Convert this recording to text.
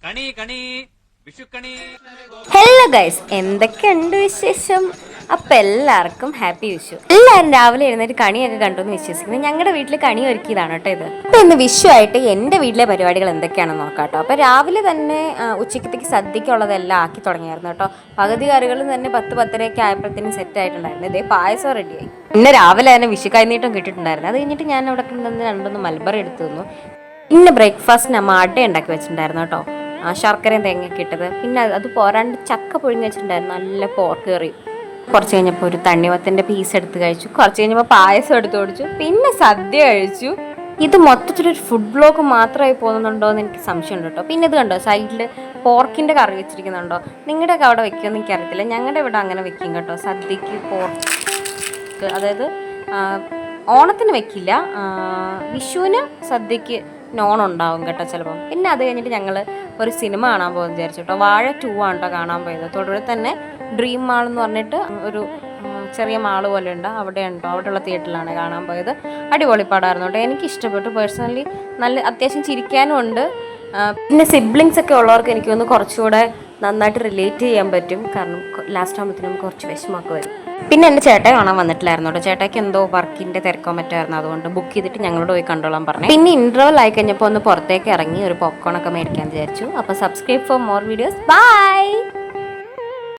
കണി കണി വിഷുക്കണി. Hello guys, എന്തൊക്കെയുണ്ട് വിശേഷം? അപ്പം എല്ലാവർക്കും ഹാപ്പി വിഷു. എല്ലാവരും രാവിലെ എഴുന്നേറ്റ് കണിയൊക്കെ കണ്ടു എന്ന് വിശ്വസിക്കുന്നു. ഞങ്ങളുടെ വീട്ടിൽ കണി ഒരുക്കിയതാണ് കേട്ടോ ഇത്. അപ്പം ഇന്ന് വിഷു ആയിട്ട് എൻ്റെ വീട്ടിലെ പരിപാടികൾ എന്തൊക്കെയാണെന്ന് നോക്കാം കേട്ടോ. അപ്പോൾ രാവിലെ തന്നെ ഉച്ചക്കത്തേക്ക് സദ്യക്കുള്ളതെല്ലാം ആക്കി തുടങ്ങിയായിരുന്നു കേട്ടോ. പകുതി കറികൾ തന്നെ 10-10:30 ആയപ്പോഴത്തേനും സെറ്റ് ആയിട്ടുണ്ടായിരുന്നു. ഇതേ പായസം റെഡിയായി. പിന്നെ രാവിലെ തന്നെ വിഷു കൈനീട്ടം കിട്ടിയിട്ടുണ്ടായിരുന്നു. അത് കഴിഞ്ഞിട്ട് ഞാൻ അവിടെ നിന്ന് രണ്ടൊന്ന് മൽബറി എടുത്തു തന്നു. ഇന്ന് ബ്രേക്ക്ഫാസ്റ്റിന് അമ്മ അട ഉണ്ടാക്കി വെച്ചിട്ടുണ്ടായിരുന്നു കേട്ടോ. ശർക്കരയും തേങ്ങയൊക്കെ ഇട്ടത്. പിന്നെ അത് പോരാണ്ട് ചക്ക പുഴുങ്ങി വെച്ചിട്ടുണ്ടായിരുന്നു. നല്ല പോർക്ക് കറി. കുറച്ച് കഴിഞ്ഞപ്പോൾ ഒരു തണ്ണിമത്തൻ്റെ പീസ് എടുത്ത് കഴിച്ചു. കുറച്ച് കഴിഞ്ഞപ്പോൾ പായസം എടുത്ത് കുടിച്ചു. പിന്നെ സദ്യ കഴിച്ചു. ഇത് മൊത്തത്തിലൊരു ഫുഡ് ബ്ലോഗ് മാത്രമായി പോകുന്നുണ്ടോ എന്ന് എനിക്ക് സംശയമുണ്ട് കേട്ടോ. പിന്നെ ഇത് കണ്ടോ, സൈഡിൽ പോർക്കിൻ്റെ കറി വെച്ചിരിക്കുന്നുണ്ടോ? നിങ്ങളുടെയൊക്കെ അവിടെ വെക്കുമെന്ന് എനിക്കറിയത്തില്ല. ഞങ്ങളുടെ ഇവിടെ അങ്ങനെ വെക്കും കേട്ടോ. സദ്യക്ക് പോർക്ക്, അതായത് ഓണത്തിന് വെക്കില്ല, വിഷുവിന് സദ്യക്ക് നോൺ ഉണ്ടാവും കേട്ടോ ചിലപ്പം. പിന്നെ അത് കഴിഞ്ഞിട്ട് ഞങ്ങൾ ഒരു സിനിമ കാണാൻ പോകുമെന്ന് വിചാരിച്ചു കേട്ടോ. വാഴ 2 ആണ് കേട്ടോ കാണാൻ പോയത്. തൊടുപുഴ തന്നെ ഡ്രീം മാൾ എന്ന് പറഞ്ഞിട്ട് ഒരു ചെറിയ മാള് പോലെ ഉണ്ട്, അവിടെ ഉണ്ടോ, അവിടെയുള്ള തിയേറ്ററിലാണ് കാണാൻ പോയത്. അടിപൊളി പടമായിരുന്നു കേട്ടോ, എനിക്ക് ഇഷ്ടപ്പെട്ടു പേഴ്സണലി. നല്ല അത്യാവശ്യം ചിരിക്കാനും ഉണ്ട്. പിന്നെ സിബ്ലിങ്സ് ഒക്കെ ഉള്ളവർക്ക് എനിക്ക് തോന്നുന്നു കുറച്ചുകൂടെ നന്നായിട്ട് റിലേറ്റ് ചെയ്യാൻ പറ്റും. കാരണം ലാസ്റ്റ് ആകുമ്പോഴത്തേനും കുറച്ച് വിഷമമൊക്കെ വരും. പിന്നെ എൻ്റെ ചേട്ടൻ കാണാൻ വന്നിട്ടില്ലായിരുന്നു കേട്ടോ. ചേട്ടയ്ക്ക് എന്തോ വർക്കിൻ്റെ തിരക്കോ മറ്റായിരുന്നു, അതുകൊണ്ട് ബുക്ക് ചെയ്തിട്ട് ഞങ്ങളോട് പോയി കണ്ടോളാൻ പറഞ്ഞു. പിന്നെ ഇൻ്റർവൽ ആയി കഴിഞ്ഞപ്പോൾ ഒന്ന് പുറത്തേക്ക് ഇറങ്ങി ഒരു പോപ്കോൺ ഒക്കെ മേടിക്കാൻ വിചാരിച്ചു. അപ്പോൾ subscribe for more videos. By.